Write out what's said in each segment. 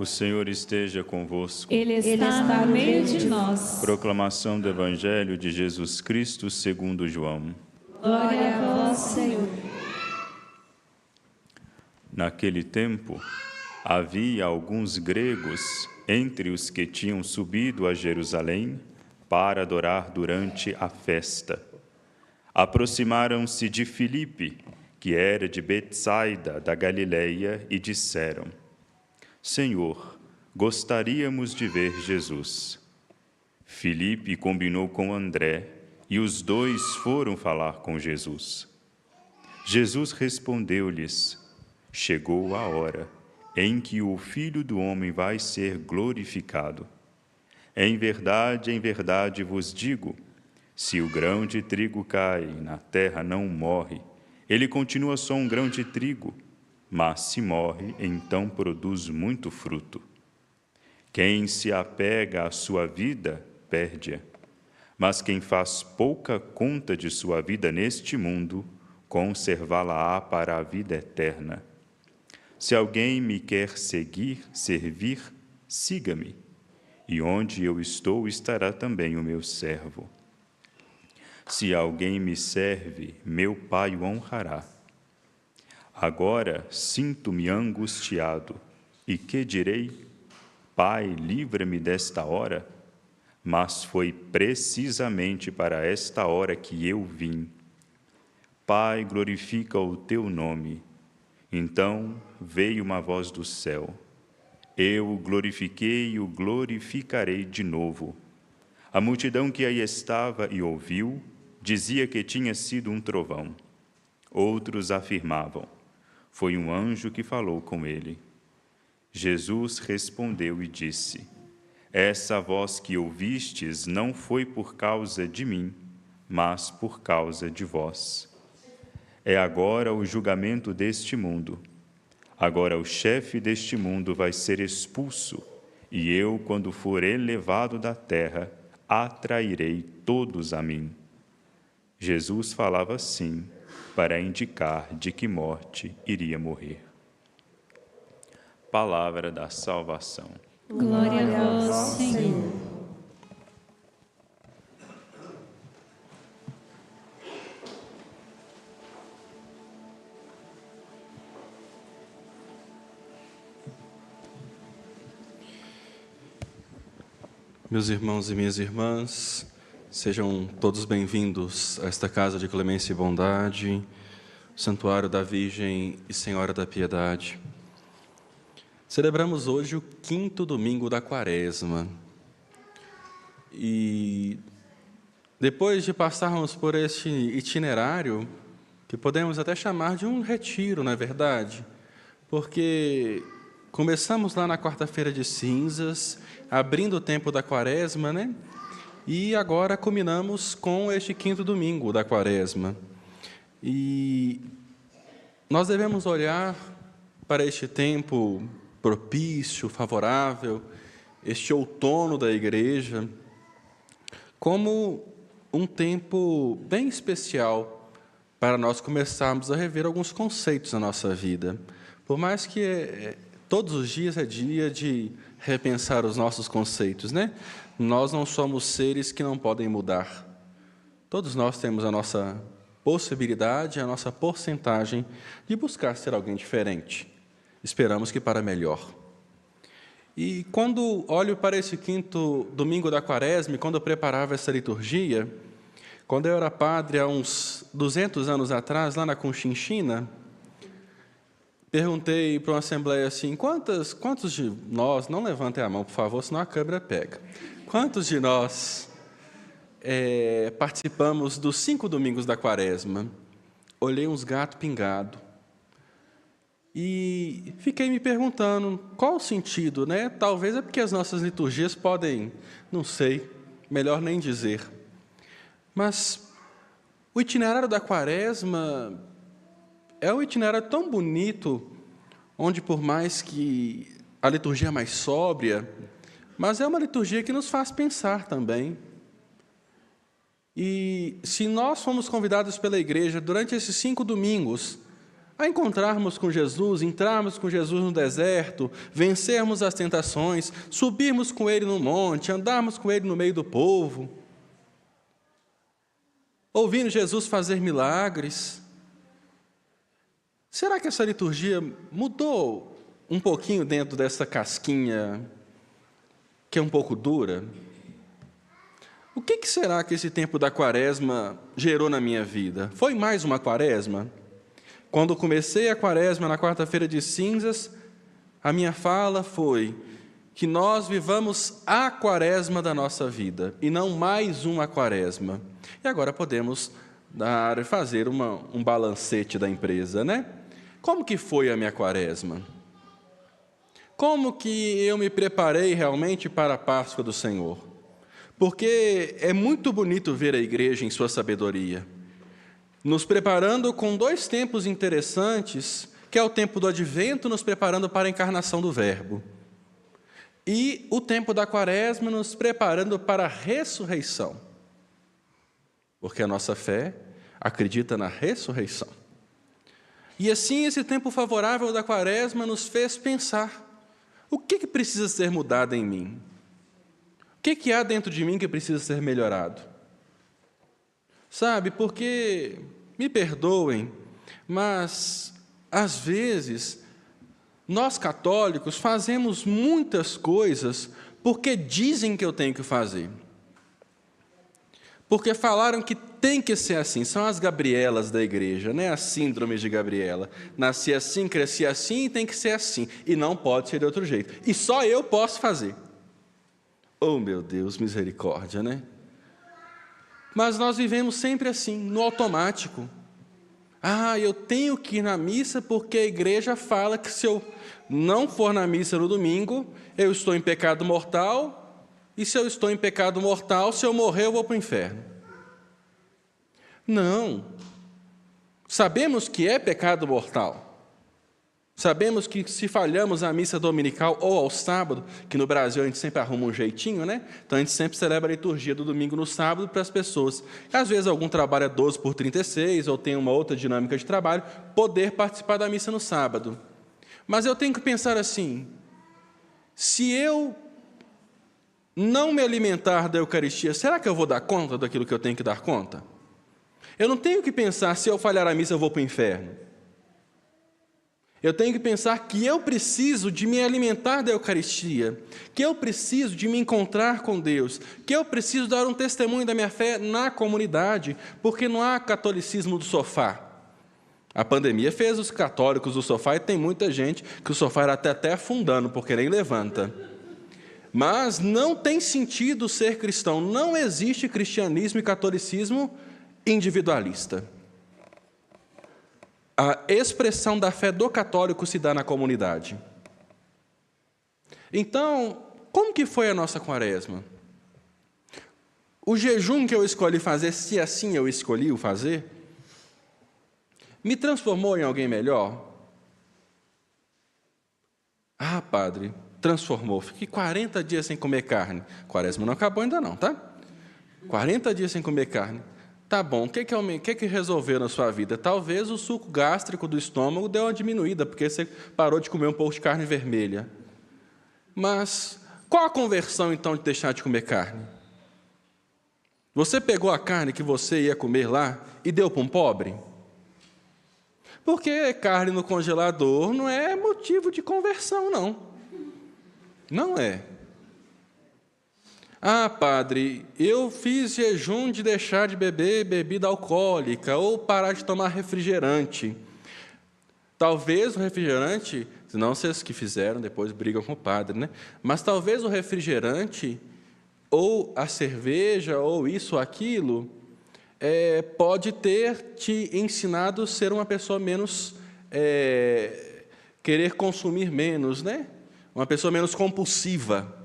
O Senhor esteja convosco. Ele está no meio de nós. Proclamação do Evangelho de Jesus Cristo segundo João. Glória a vós, Senhor. Naquele tempo, havia alguns gregos entre os que tinham subido a Jerusalém para adorar durante a festa. Aproximaram-se de Filipe, que era de Betsaida, da Galileia, e disseram: Senhor, gostaríamos de ver Jesus. Filipe combinou com André, e os dois foram falar com Jesus. Jesus respondeu-lhes: Chegou a hora em que o Filho do Homem vai ser glorificado. Em verdade vos digo, se o grão de trigo cai na terra não morre, ele continua só um grão de trigo, mas se morre, então produz muito fruto. Quem se apega à sua vida, perde-a. Mas quem faz pouca conta de sua vida neste mundo, conservá-la-á para a vida eterna. Se alguém me quer servir, siga-me. E onde eu estou, estará também o meu servo. Se alguém me serve, meu Pai o honrará. Agora sinto-me angustiado. E que direi? Pai, livra-me desta hora. Mas foi precisamente para esta hora que eu vim. Pai, glorifica o teu nome. Então veio uma voz do céu. Eu o glorifiquei e o glorificarei de novo. A multidão que aí estava e ouviu, dizia que tinha sido um trovão. Outros afirmavam: foi um anjo que falou com ele. Jesus respondeu e disse: essa voz que ouvistes não foi por causa de mim, mas por causa de vós. É agora o julgamento deste mundo. Agora o chefe deste mundo vai ser expulso, e eu, quando for elevado da terra, atrairei todos a mim. Jesus falava assim, para indicar de que morte iria morrer. Palavra da salvação. Glória a vós, Senhor. Meus irmãos e minhas irmãs, sejam todos bem-vindos a esta casa de clemência e bondade, Santuário da Virgem e Senhora da Piedade. Celebramos hoje o 5º domingo da Quaresma. E depois de passarmos por este itinerário, que podemos até chamar de um retiro, não é verdade? Porque começamos lá na quarta-feira de cinzas, abrindo o tempo da Quaresma, né? E agora culminamos com este 5º domingo da Quaresma. E nós devemos olhar para este tempo propício, favorável, este outono da Igreja, como um tempo bem especial para nós começarmos a rever alguns conceitos na nossa vida. Por mais que todos os dias é dia de repensar os nossos conceitos, né? Nós não somos seres que não podem mudar. Todos nós temos a nossa possibilidade, a nossa porcentagem de buscar ser alguém diferente. Esperamos que para melhor. E quando olho para esse 5º domingo da Quaresma, quando eu preparava essa liturgia, quando eu era padre há uns 200 anos atrás, lá na Conchinchina, perguntei para uma assembleia assim: quantos de nós, não levantem a mão, por favor, senão a câmera pega, quantos de nós participamos dos 5 domingos da Quaresma? Olhei uns gatos pingados e fiquei me perguntando qual o sentido, né? Talvez é porque as nossas liturgias podem, não sei, melhor nem dizer. Mas o itinerário da Quaresma é um itinerário tão bonito, onde por mais que a liturgia é mais sóbria, mas é uma liturgia que nos faz pensar também. E se nós fomos convidados pela Igreja durante esses 5 domingos a encontrarmos com Jesus, entrarmos com Jesus no deserto, vencermos as tentações, subirmos com Ele no monte, andarmos com Ele no meio do povo, ouvindo Jesus fazer milagres. Será que essa liturgia mudou um pouquinho dentro dessa casquinha que é um pouco dura? O que será que esse tempo da quaresma gerou na minha vida? Foi mais uma quaresma? Quando comecei a quaresma na quarta-feira de cinzas, a minha fala foi que nós vivamos a quaresma da nossa vida e não mais uma quaresma. E agora podemos fazer um balancete da empresa, né? Como que foi a minha quaresma? Como que eu me preparei realmente para a Páscoa do Senhor? Porque é muito bonito ver a igreja em sua sabedoria, nos preparando com 2 tempos interessantes, que é o tempo do advento, nos preparando para a encarnação do Verbo, e o tempo da quaresma nos preparando para a ressurreição, porque a nossa fé acredita na ressurreição. E assim esse tempo favorável da quaresma nos fez pensar: o que precisa ser mudado em mim? O que há dentro de mim que precisa ser melhorado? Sabe, porque, me perdoem, mas, às vezes, nós católicos fazemos muitas coisas porque dizem que eu tenho que fazer. Porque falaram que tem que ser assim. São as Gabrielas da igreja, né? As síndromes de Gabriela. Nasci assim, cresci assim e tem que ser assim. E não pode ser de outro jeito. E só eu posso fazer. Oh, meu Deus, misericórdia, né? Mas nós vivemos sempre assim, no automático. Eu tenho que ir na missa porque a igreja fala que se eu não for na missa no domingo, eu estou em pecado mortal, e se eu estou em pecado mortal, se eu morrer, eu vou para o inferno. Não. Sabemos que é pecado mortal. Sabemos que se falhamos à missa dominical ou ao sábado, que no Brasil a gente sempre arruma um jeitinho, né? Então a gente sempre celebra a liturgia do domingo no sábado para as pessoas. Às vezes algum trabalha 12/36 ou tem uma outra dinâmica de trabalho, poder participar da missa no sábado. Mas eu tenho que pensar assim: se eu não me alimentar da Eucaristia, será que eu vou dar conta daquilo que eu tenho que dar conta? Eu não tenho que pensar, se eu falhar a missa eu vou para o inferno. Eu tenho que pensar que eu preciso de me alimentar da Eucaristia, que eu preciso de me encontrar com Deus, que eu preciso dar um testemunho da minha fé na comunidade, porque não há catolicismo do sofá. A pandemia fez os católicos do sofá e tem muita gente que o sofá era até afundando, porque nem levanta. Mas não tem sentido ser cristão, não existe cristianismo e catolicismo individualista. A expressão da fé do católico se dá na comunidade. Então, como que foi a nossa quaresma? O jejum que eu escolhi fazer, se assim eu escolhi o fazer, me transformou em alguém melhor? Padre, transformou. Fiquei 40 dias sem comer carne. Quaresma não acabou ainda não, tá? 40 dias sem comer carne. Tá bom, o que resolveu na sua vida? Talvez o suco gástrico do estômago deu uma diminuída, porque você parou de comer um pouco de carne vermelha. Mas qual a conversão, então, de deixar de comer carne? Você pegou a carne que você ia comer lá e deu para um pobre? Porque carne no congelador não é motivo de conversão, não. Não é. Padre, eu fiz jejum de deixar de beber bebida alcoólica ou parar de tomar refrigerante. Talvez o refrigerante, não vocês que fizeram, depois brigam com o padre, né? Mas talvez o refrigerante, ou a cerveja, ou isso ou aquilo, pode ter te ensinado a ser uma pessoa menos, querer consumir menos, né? Uma pessoa menos compulsiva.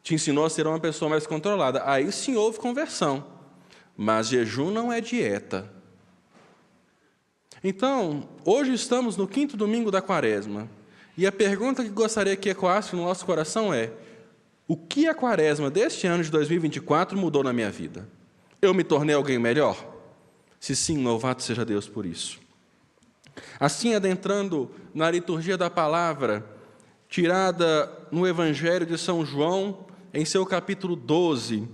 Te ensinou a ser uma pessoa mais controlada. Aí sim houve conversão. Mas jejum não é dieta. Então, hoje estamos no 5º domingo da quaresma. E a pergunta que gostaria que ecoasse no nosso coração é: o que a quaresma deste ano de 2024 mudou na minha vida? Eu me tornei alguém melhor? Se sim, louvado seja Deus por isso. Assim, adentrando na liturgia da palavra, tirada no Evangelho de São João, em seu capítulo 12,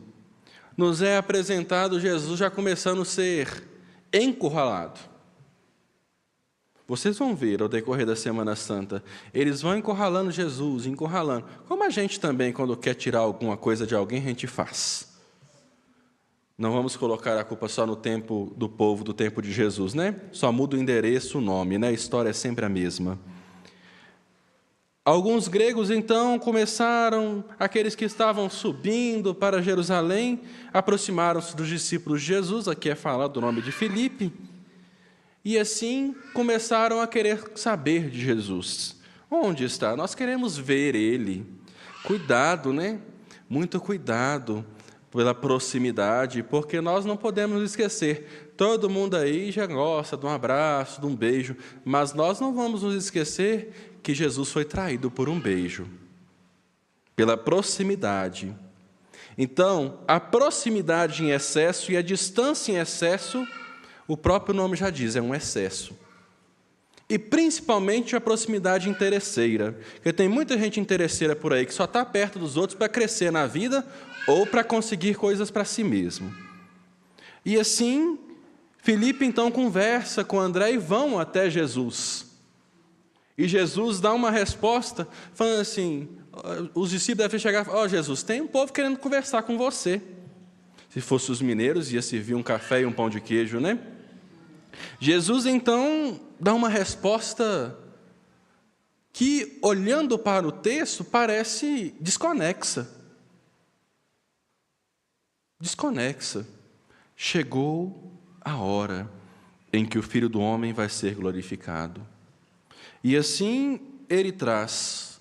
nos é apresentado Jesus já começando a ser encurralado. Vocês vão ver ao decorrer da Semana Santa, eles vão encurralando Jesus, encurralando. Como a gente também, quando quer tirar alguma coisa de alguém, a gente faz. Não vamos colocar a culpa só no tempo do povo, do tempo de Jesus, né? Só muda o endereço, o nome, né? A história é sempre a mesma. Alguns gregos, então, começaram, aqueles que estavam subindo para Jerusalém, aproximaram-se dos discípulos de Jesus, aqui é falado do nome de Filipe, e assim começaram a querer saber de Jesus. Onde está? Nós queremos ver Ele. Cuidado, né? Muito cuidado pela proximidade, porque nós não podemos esquecer. Todo mundo aí já gosta de um abraço, de um beijo, mas nós não vamos nos esquecer que Jesus foi traído por um beijo, pela proximidade. Então, a proximidade em excesso e a distância em excesso, o próprio nome já diz, é um excesso. E principalmente a proximidade interesseira, porque tem muita gente interesseira por aí que só está perto dos outros para crescer na vida ou para conseguir coisas para si mesmo. E assim, Filipe então conversa com André e vão até Jesus. E Jesus dá uma resposta, falando assim, os discípulos devem chegar e falar, Jesus, tem um povo querendo conversar com você. Se fosse os mineiros, ia servir um café e um pão de queijo, né? Jesus, então, dá uma resposta que, olhando para o texto, parece desconexa. Desconexa. Chegou a hora em que o Filho do Homem vai ser glorificado. E assim, ele traz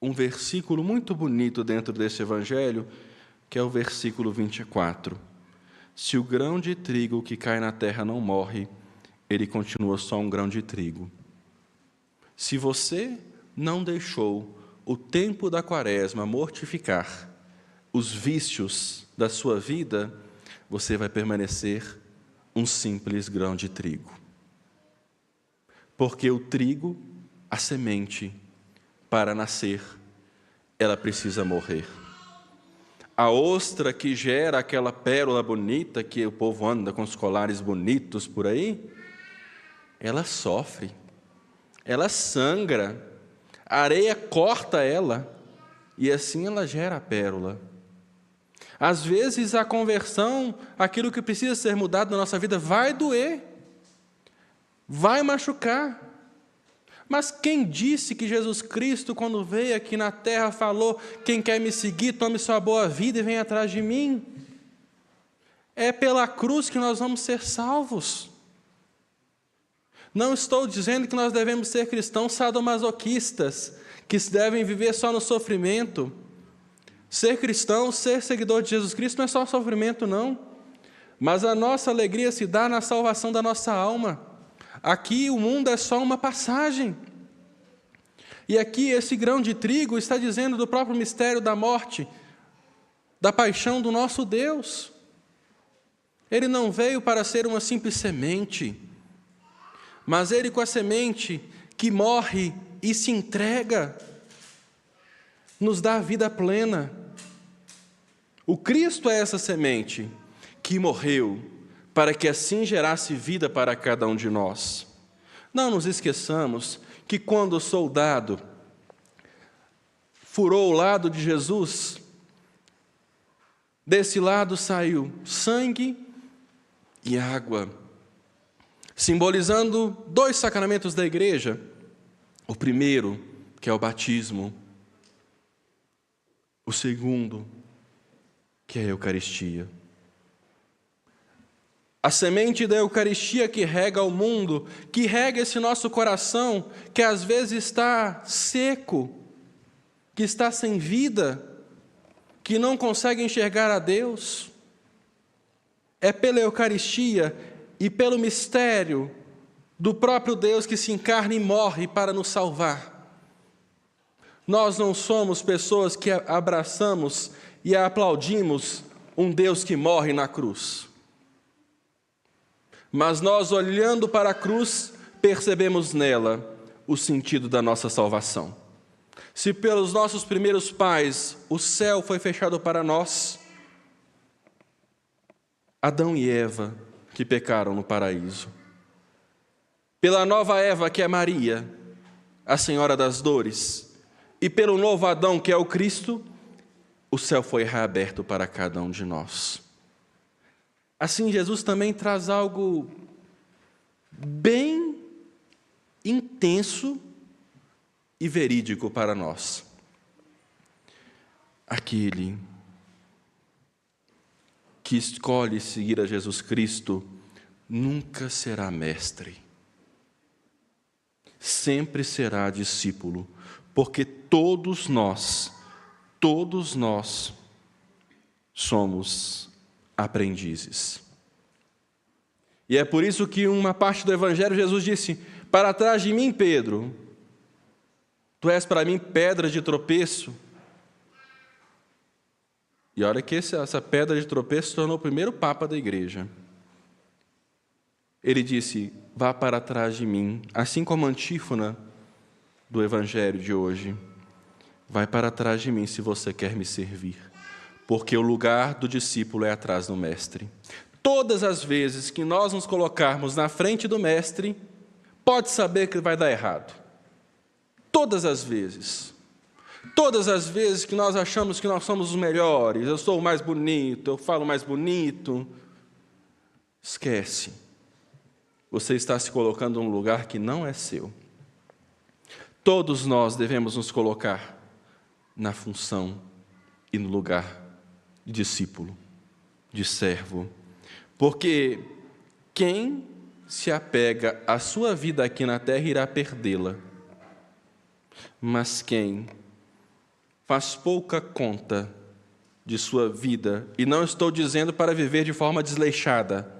um versículo muito bonito dentro desse evangelho, que é o versículo 24. Se o grão de trigo que cai na terra não morre, ele continua só um grão de trigo. Se você não deixou o tempo da quaresma mortificar os vícios da sua vida, você vai permanecer um simples grão de trigo. Porque o trigo, a semente, para nascer, ela precisa morrer. A ostra que gera aquela pérola bonita que o povo anda com os colares bonitos por aí, ela sofre, ela sangra, a areia corta ela e assim ela gera a pérola. Às vezes a conversão, aquilo que precisa ser mudado na nossa vida vai doer, vai machucar. Mas quem disse que Jesus Cristo, quando veio aqui na terra, falou, quem quer me seguir, tome sua boa vida e venha atrás de mim? É pela cruz que nós vamos ser salvos. Não estou dizendo que nós devemos ser cristãos sadomasoquistas, que devem viver só no sofrimento. Ser cristão, ser seguidor de Jesus Cristo não é só sofrimento, não. Mas a nossa alegria se dá na salvação da nossa alma. Aqui o mundo é só uma passagem. E aqui esse grão de trigo está dizendo do próprio mistério da morte, da paixão do nosso Deus. Ele não veio para ser uma simples semente, mas ele com a semente que morre e se entrega, nos dá a vida plena. O Cristo é essa semente que morreu, para que assim gerasse vida para cada um de nós. Não nos esqueçamos que quando o soldado furou o lado de Jesus, desse lado saiu sangue e água, simbolizando dois sacramentos da igreja. O primeiro, que é o batismo. O segundo, que é a Eucaristia. A semente da Eucaristia que rega o mundo, que rega esse nosso coração, que às vezes está seco, que está sem vida, que não consegue enxergar a Deus. É pela Eucaristia e pelo mistério do próprio Deus que se encarna e morre para nos salvar. Nós não somos pessoas que abraçamos e aplaudimos um Deus que morre na cruz. mas nós, olhando para a cruz, percebemos nela o sentido da nossa salvação. Se pelos nossos primeiros pais o céu foi fechado para nós, Adão e Eva que pecaram no paraíso, pela nova Eva que é Maria, a Senhora das Dores, e pelo novo Adão que é o Cristo, o céu foi reaberto para cada um de nós. Assim, Jesus também traz algo bem intenso e verídico para nós. Aquele que escolhe seguir a Jesus Cristo nunca será mestre, sempre será discípulo, porque todos nós somos aprendizes. E é por isso que uma parte do Evangelho Jesus disse: para trás de mim, Pedro, tu és para mim pedra de tropeço. E olha que essa pedra de tropeço se tornou o primeiro papa da igreja. Ele disse: vá para trás de mim, assim como a antífona do Evangelho de hoje. Vai para trás de mim se você quer me servir, porque o lugar do discípulo é atrás do mestre. Todas as vezes que nós nos colocarmos na frente do mestre, pode saber que vai dar errado. Todas as vezes. Todas as vezes que nós achamos que nós somos os melhores, eu sou o mais bonito, eu falo mais bonito, esquece. Você está se colocando num lugar que não é seu. Todos nós devemos nos colocar na função e no lugar de discípulo, de servo. Porque quem se apega à sua vida aqui na terra irá perdê-la. Mas quem faz pouca conta de sua vida, e não estou dizendo para viver de forma desleixada,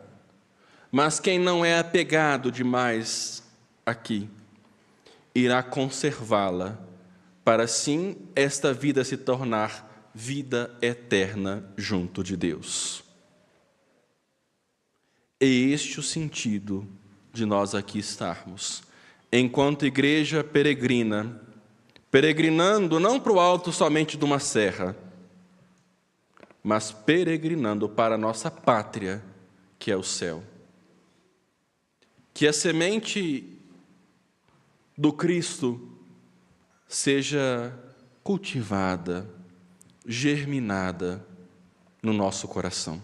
mas quem não é apegado demais aqui, irá conservá-la, para assim esta vida se tornar vida eterna junto de Deus. É este o sentido de nós aqui estarmos, enquanto igreja peregrina, peregrinando não para o alto somente de uma serra, mas peregrinando para a nossa pátria, que é o céu. Que a semente do Cristo seja cultivada, germinada no nosso coração.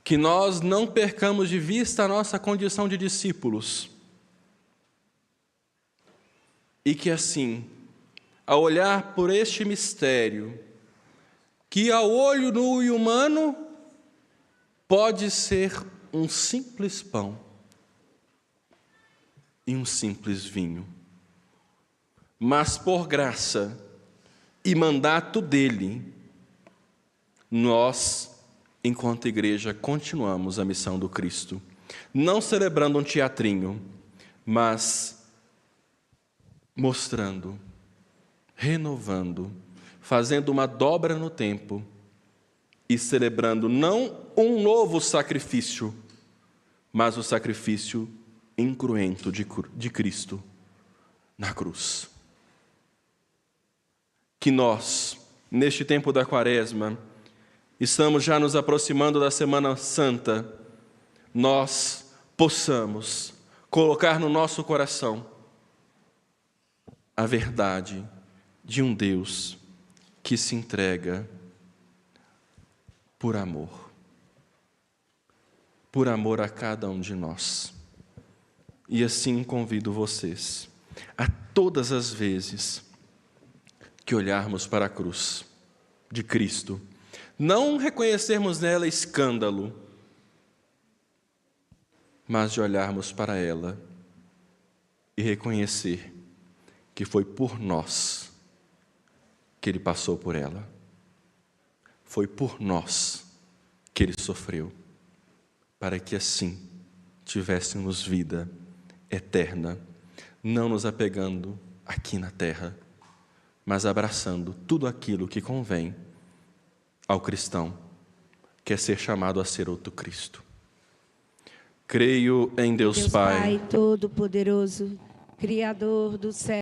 Que nós não percamos de vista a nossa condição de discípulos. E que assim, ao olhar por este mistério, que ao olho nu e humano pode ser um simples pão e um simples vinho, mas por graça e mandato dele, nós, enquanto igreja, continuamos a missão do Cristo, não celebrando um teatrinho, mas mostrando, renovando, fazendo uma dobra no tempo e celebrando não um novo sacrifício, mas o sacrifício incruento de Cristo na cruz. Que nós, neste tempo da Quaresma, estamos já nos aproximando da Semana Santa, nós possamos colocar no nosso coração a verdade de um Deus que se entrega por amor a cada um de nós. E assim convido vocês a todas as vezes que olharmos para a cruz de Cristo, não reconhecermos nela escândalo, mas de olharmos para ela e reconhecer que foi por nós que Ele passou por ela. Foi por nós que Ele sofreu, para que assim tivéssemos vida eterna, não nos apegando aqui na terra, mas abraçando tudo aquilo que convém ao cristão, que é ser chamado a ser outro Cristo. Creio em Deus Pai, Pai Todo-Poderoso, Criador do céu